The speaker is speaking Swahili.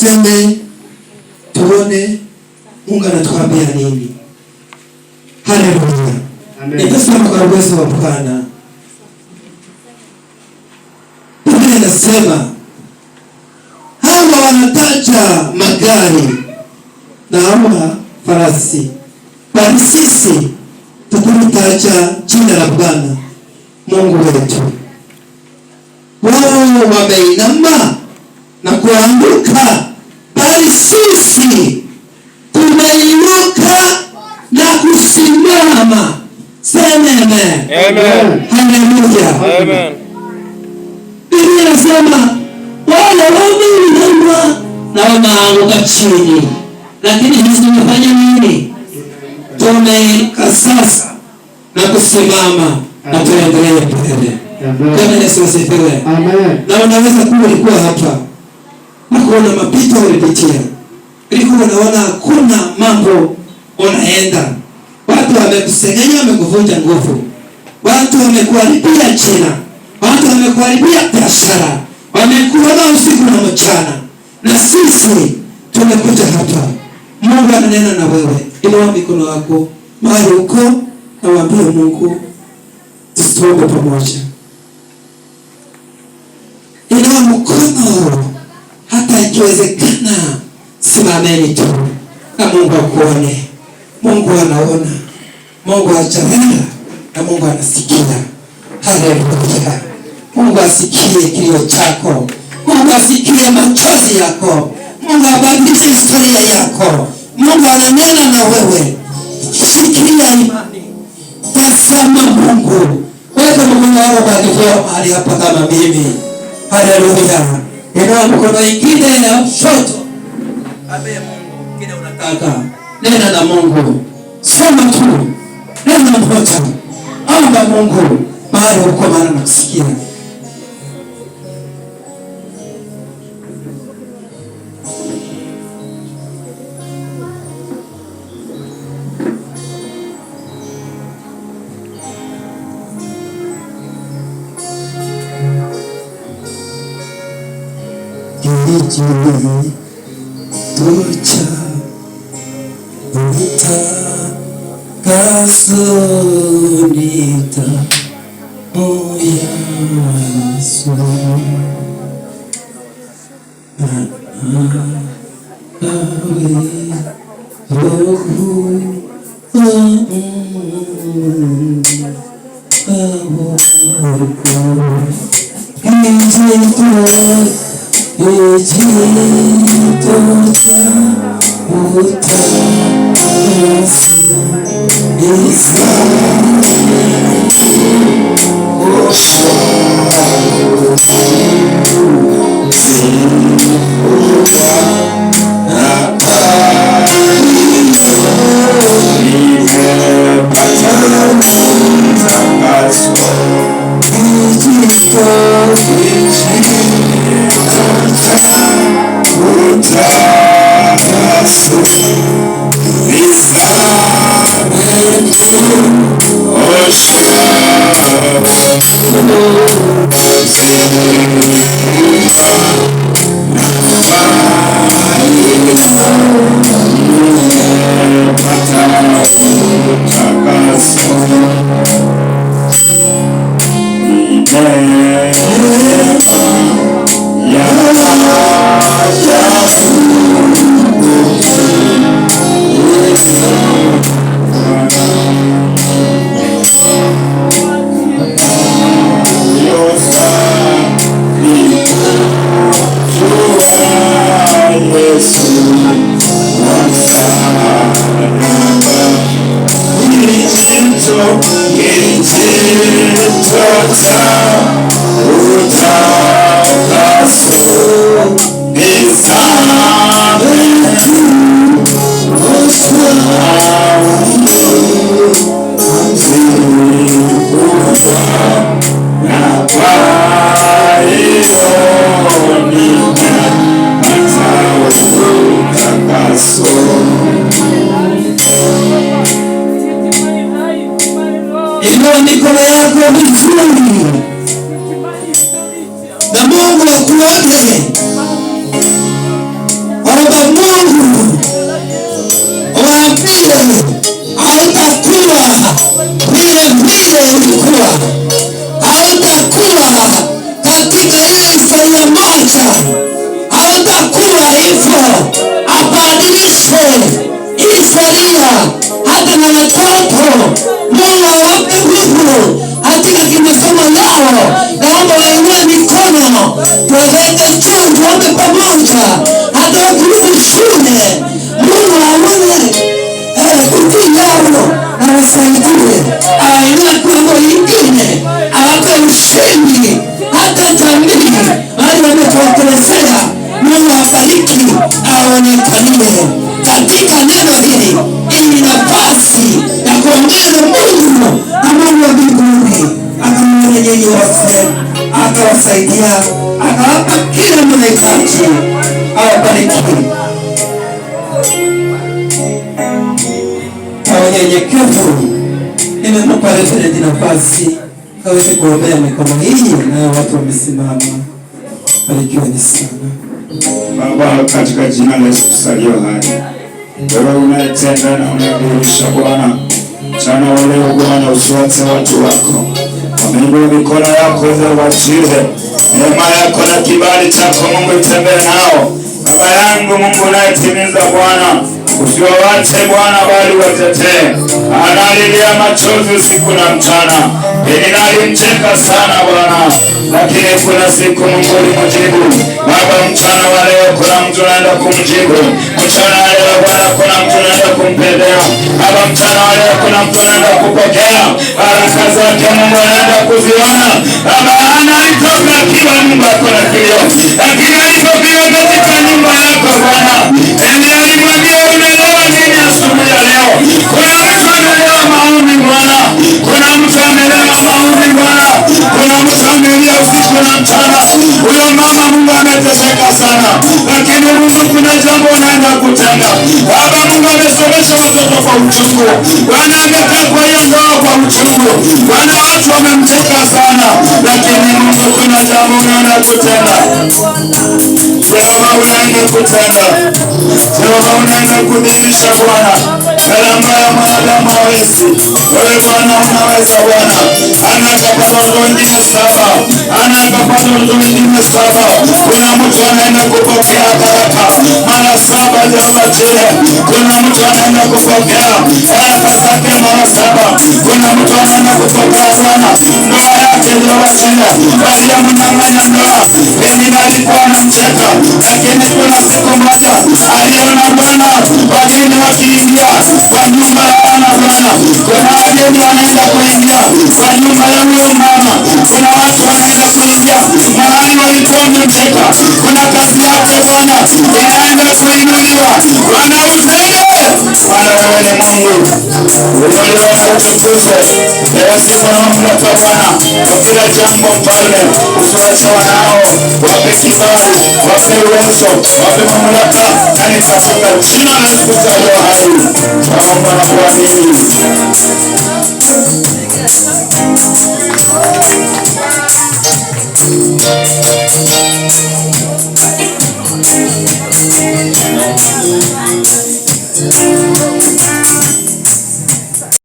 tuseme tuone Mungu anatuambia nini. Haleluya. Amen. Nitasema kwa uwezo wa Bwana. Biblia inasema hawa wanataja magari na hawa farasi, bali sisi tukulitaja jina la Bwana Mungu wetu. Wao wameinama na kuanguka, bali sisi tumeinuka na kusimama. Sema amen. Amen. Haleluya. Amen. Biblia inasema wale wameinama na wameanguka chini, lakini sisi tumefanya nini? Tumeinuka sasa na kusimama na tuendelee mbele. Bwana Yesu asifiwe. Amen. Na unaweza kuwa ulikuwa hapa na kuona mapito ulipitia, ulikuwa unaona hakuna mambo unaenda, watu wamekusengenya, wamekuvunja nguvu, watu wamekuharibia jina, watu wamekuharibia biashara, wamekuona usiku na mchana, na sisi tumekuja hapa. Mungu ananena na wewe. Inua mikono yako mahali uko na waambie Mungu, tuombe pamoja. Inua mkono, hata ikiwezekana simameni tu na Mungu akuone. Mungu anaona, Mungu ajaona na Mungu anasikia. Haleluya. Mungu asikie kilio chako, Mungu asikie machozi yako, Mungu abadilishe historia yako. Mungu ananena na wewe. Shikilia imani, tazama Mungu. Weka mkono wako kwa kifua mahali hapa kama mimi. Haleluya. Inua mkono ingine ya kushoto, ambie Mungu kile unataka. Nena na Mungu, sema tu neno moja, omba Mungu mahali uko, maana nakusikia. Tucha kasonita moya Yesu Inua mikono yako vizuri na Mungu akuone. pamoja, hautakuwa hivyo. Abadilishe historia hata na watoto. Mungu awape nguvu katika kimasomo yao. Naomba wainue mikono, tuweke juu, tuombe pamoja, hata wakirudi shule Mungu aone bidii yao na wasaidie, awainue mambo ingine, awape ushindi hata jamii bali wametuokolezea. Mungu awabariki, aonekanie katika neno hili, ili nafasi ya kuongeza Mungu na Mungu wa mbinguni akamwona nyinyi wote, akawasaidia, akawapa kila mnahitaji. Awabariki. Kwa unyenyekevu nimempa reverend nafasi kaweze kuombea mikono hii, nayo watu wamesimama. Barikiweni sana. Baba, katika jina la Yesu tusalio hai, wewe unayetenda na unadhihirisha Bwana mchana wa leo Bwana, usiwache watu wako wameinua mikono yako ili wachile neema yako na kibali chako Mungu, itembee nao. Baba yangu Mungu unayetimiza Bwana, usiwawache Bwana bali watetee. Analilia machozi usiku na mchana, nalimcheka sana Bwana, lakini kuna siku Mungu ulimjibu. Baba, mchana wa leo kuna mtu anaenda kumjibu. Mchana wa leo Bwana kuna mtu anaenda kumpendea. Baba, mchana wa leo kuna mtu anaenda kupokea baraka zake Mungu anaenda kuziona. Baba, analitoka akiwa Mungu ako na kilio, lakini alipopia katika nyumba yako Bwana, alimwambia unaelewa nini asubuhi ya leo? Kuna mtu amelewa maombi Bwana, kuna mtu amelewa maombi Bwana, kuna mtu amelia usiku na mchana. Huyo mama Mungu ameteseka sana, lakini Mungu kuna jambo unaenda kutenda. Baba, Mungu amesomesha watoto kwa uchungu Bwana, amekaa kwa hiyo ndoa kwa uchungu Bwana, watu wamemcheka sana, lakini Mungu kuna jambo unaenda kutenda. Jehova unaenda kutenda, Jehova unaenda kudhihirisha Bwana yale ambayo mwanadamu hawezi. Wewe Bwana unaweza Bwana. Anakapata watu wengine 7, anakapata watu wengine 7. Kuna mtu anaenda kupokea baraka mara 7 Jehova Jire. Kuna mtu anaenda kupokea baraka zake mara 7. Kuna mtu anaenda kupokea Bwana ndoa yake Jehova Jire. Aliyemnyang'anya ndoa pengine alikuwa anamcheka, lakini kuna siku moja aliona Bwana wageni wakiingia kwa nyumba ya Bwana. Kuna wageni wanaenda kuingia kwa nyumba ya huyo mama. Kuna watu wanaenda kuingia mahali walikuwa wamecheka. Kuna kazi yake Bwana inaenda kuinuliwa. Bwana utende. Bwana wewe ni Mungu. Uliona utukuzwe. Ewe sifa na mamlaka Bwana kwa kila jambo Mfalme. Usiwache wanao, wape kibali, wape uwezo, wape mamlaka, na ni katika jina la Yesu aliye hai naomba na kuamini.